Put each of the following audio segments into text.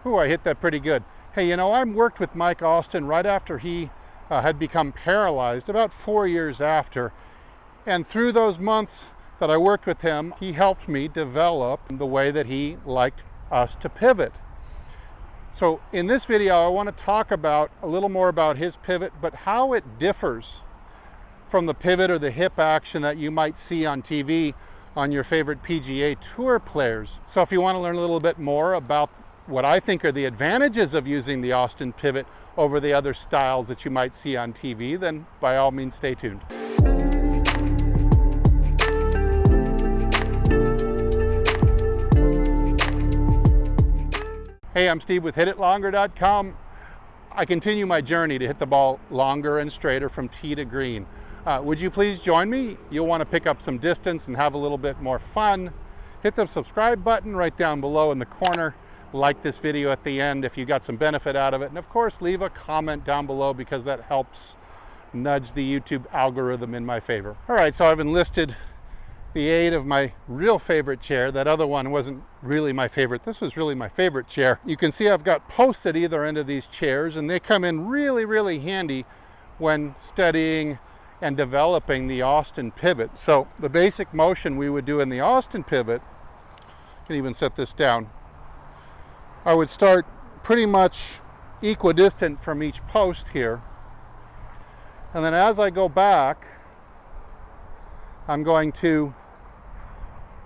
Ooh, I hit that pretty good. Hey, you know, I worked with Mike Austin right after he had become paralyzed, about 4 years after. And through those months that I worked with him, he helped me develop the way that he liked us to pivot. So in this video, I want to talk about a little more about his pivot, but how it differs from the pivot or the hip action that you might see on TV on your favorite PGA Tour players. So if you want to learn a little bit more about what I think are the advantages of using the Austin pivot over the other styles that you might see on TV, then by all means stay tuned. Hey, I'm Steve with HitItLonger.com. I continue my journey to hit the ball longer and straighter from tee to green. Would you please join me? You'll want to pick up some distance and have a little bit more fun. Hit the subscribe button right down below in the corner. Like this video at the end if you got some benefit out of it. And of course, leave a comment down below because that helps nudge the YouTube algorithm in my favor. All right, so I've enlisted the aid of my real favorite chair. That other one wasn't really my favorite. This was really my favorite chair. You can see I've got posts at either end of these chairs, and they come in really, really handy when studying and developing the Austin pivot. So the basic motion we would do in the Austin pivot, I can even set this down. I would start pretty much equidistant from each post here. And then as I go back, I'm going to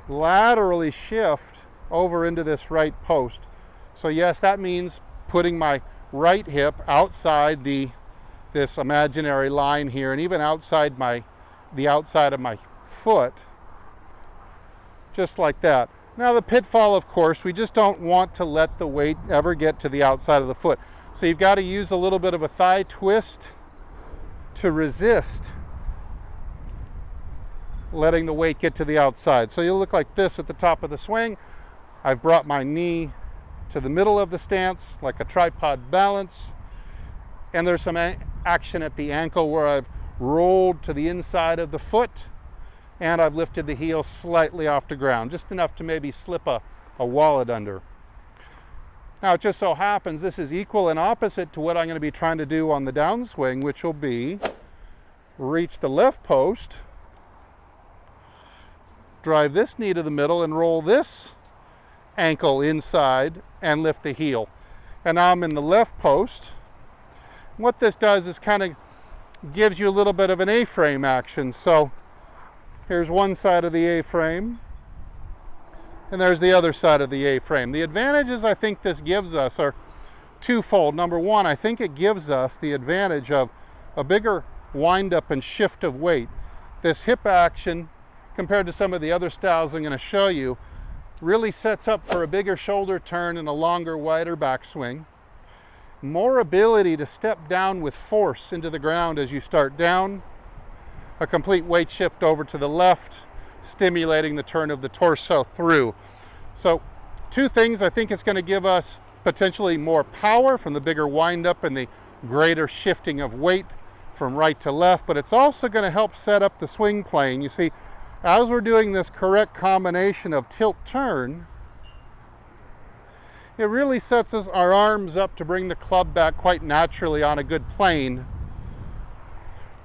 laterally shift over into this right post. So yes, that means putting my right hip outside this imaginary line here, and even outside the outside of my foot, just like that. Now the pitfall, of course, we just don't want to let the weight ever get to the outside of the foot. So you've got to use a little bit of a thigh twist to resist letting the weight get to the outside. So you'll look like this at the top of the swing. I've brought my knee to the middle of the stance like a tripod balance. And there's some action at the ankle where I've rolled to the inside of the foot and I've lifted the heel slightly off the ground, just enough to maybe slip a wallet under. Now it just so happens this is equal and opposite to what I'm going to be trying to do on the downswing, which will be reach the left post, drive this knee to the middle and roll this ankle inside and lift the heel. And now I'm in the left post. What this does is kind of gives you a little bit of an A-frame action. So here's one side of the A-frame, and there's the other side of the A-frame. The advantages I think this gives us are twofold. Number one, I think it gives us the advantage of a bigger wind-up and shift of weight. This hip action, compared to some of the other styles I'm going to show you, really sets up for a bigger shoulder turn and a longer, wider backswing. More ability to step down with force into the ground as you start down. A complete weight shift over to the left, stimulating the turn of the torso through. So two things, I think it's going to give us potentially more power from the bigger windup and the greater shifting of weight from right to left, but it's also going to help set up the swing plane. You see, as we're doing this correct combination of tilt turn, it really sets our arms up to bring the club back quite naturally on a good plane.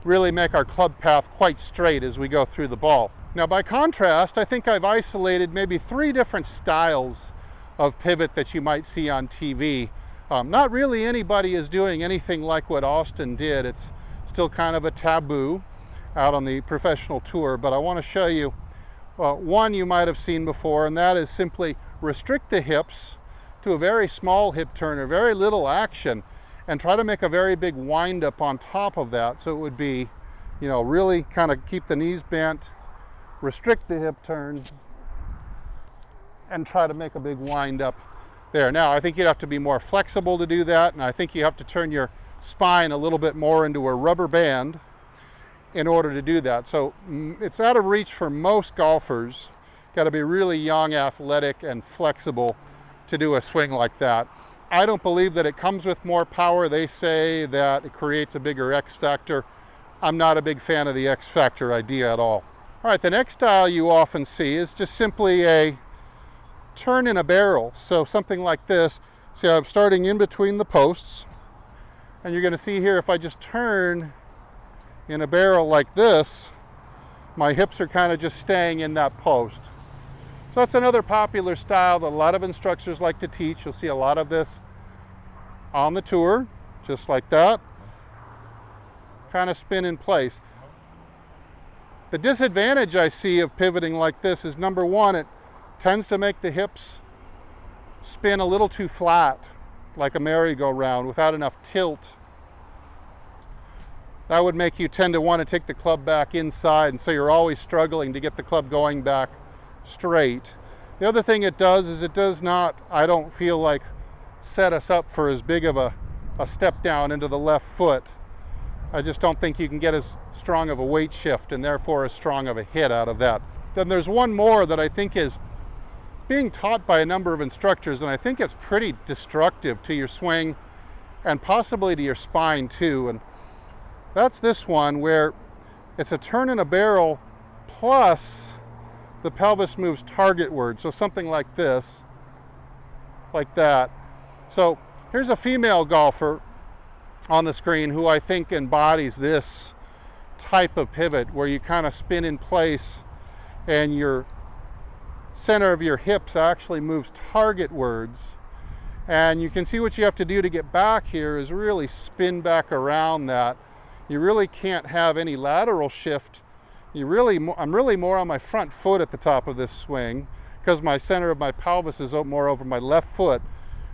Really make our club path quite straight as we go through the ball. Now by contrast, I think I've isolated maybe 3 different styles of pivot that you might see on TV. Not really anybody is doing anything like what Austin did. It's still kind of a taboo out on the professional tour, but I want to show you one you might have seen before, and that is simply restrict the hips to a very small hip turn or very little action, and try to make a very big wind up on top of that. So it would be, you know, really kind of keep the knees bent, restrict the hip turn, and try to make a big wind up there. Now, I think you'd have to be more flexible to do that, and I think you have to turn your spine a little bit more into a rubber band in order to do that. So it's out of reach for most golfers. Got to be really young, athletic, and flexible to do a swing like that. I don't believe that it comes with more power. They say that it creates a bigger X factor. I'm not a big fan of the X factor idea at all. All right, the next style you often see is just simply a turn in a barrel. So something like this, See, I'm starting in between the posts, and you're going to see here if I just turn in a barrel like this, my hips are kind of just staying in that post. So that's another popular style that a lot of instructors like to teach. You'll see a lot of this on the tour, just like that. Kind of spin in place. The disadvantage I see of pivoting like this is, number one, it tends to make the hips spin a little too flat, like a merry-go-round, without enough tilt. That would make you tend to want to take the club back inside, and so you're always struggling to get the club going back straight. The other thing it does is it does not, I don't feel like, set us up for as big of a step down into the left foot. I just don't think you can get as strong of a weight shift and therefore as strong of a hit out of that. Then there's one more that I think is being taught by a number of instructors, and I think it's pretty destructive to your swing and possibly to your spine too. And that's this one, where it's a turn in a barrel plus the pelvis moves targetward. So something like this, like that. So here's a female golfer on the screen who I think embodies this type of pivot, where you kind of spin in place and your center of your hips actually moves targetwards. And you can see what you have to do to get back here is really spin back around that. You really can't have any lateral shift. I'm really more on my front foot at the top of this swing because my center of my pelvis is more over my left foot.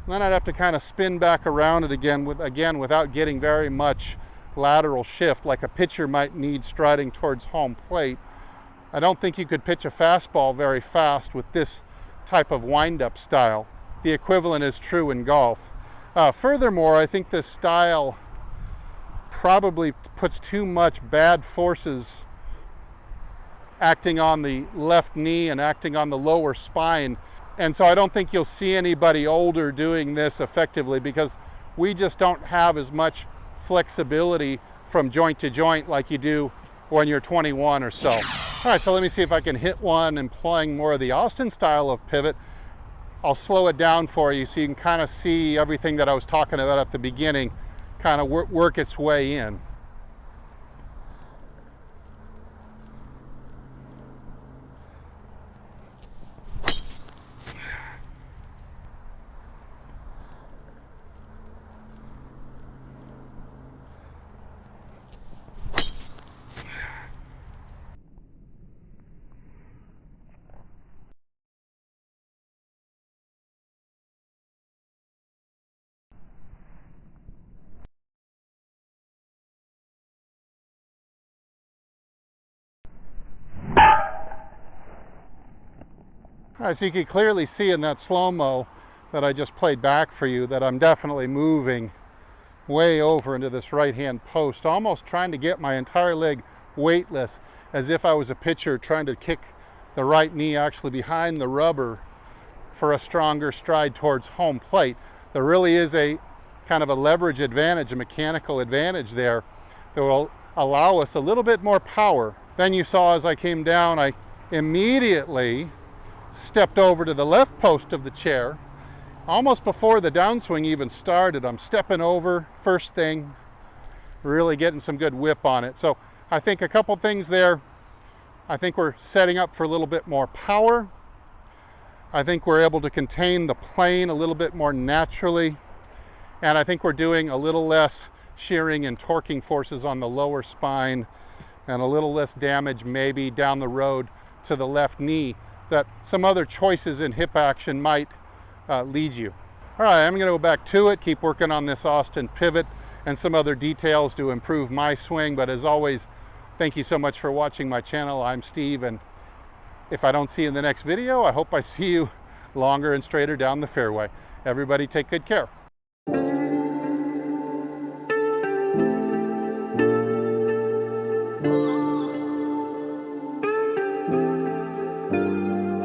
And then I'd have to kind of spin back around it again without getting very much lateral shift like a pitcher might need striding towards home plate. I don't think you could pitch a fastball very fast with this type of wind-up style. The equivalent is true in golf. Furthermore, I think this style probably puts too much bad forces acting on the left knee and acting on the lower spine. And so I don't think you'll see anybody older doing this effectively because we just don't have as much flexibility from joint to joint like you do when you're 21 or so. All right, so let me see if I can hit one employing more of the Austin style of pivot. I'll slow it down for you so you can kind of see everything that I was talking about at the beginning kind of work its way in. All right, so you can clearly see in that slow-mo that I just played back for you that I'm definitely moving way over into this right-hand post, almost trying to get my entire leg weightless, as if I was a pitcher trying to kick the right knee actually behind the rubber for a stronger stride towards home plate. There really is a kind of a leverage advantage, a mechanical advantage there that will allow us a little bit more power. Then you saw as I came down, I immediately stepped over to the left post of the chair. Almost before the downswing even started, I'm stepping over first thing, really getting some good whip on it. So I think a couple things there. I think we're setting up for a little bit more power. I think we're able to contain the plane a little bit more naturally. And I think we're doing a little less shearing and torquing forces on the lower spine and a little less damage maybe down the road to the left knee that some other choices in hip action might lead you. All right, I'm gonna go back to it, keep working on this Austin pivot and some other details to improve my swing. But as always, thank you so much for watching my channel. I'm Steve, and if I don't see you in the next video, I hope I see you longer and straighter down the fairway. Everybody take good care.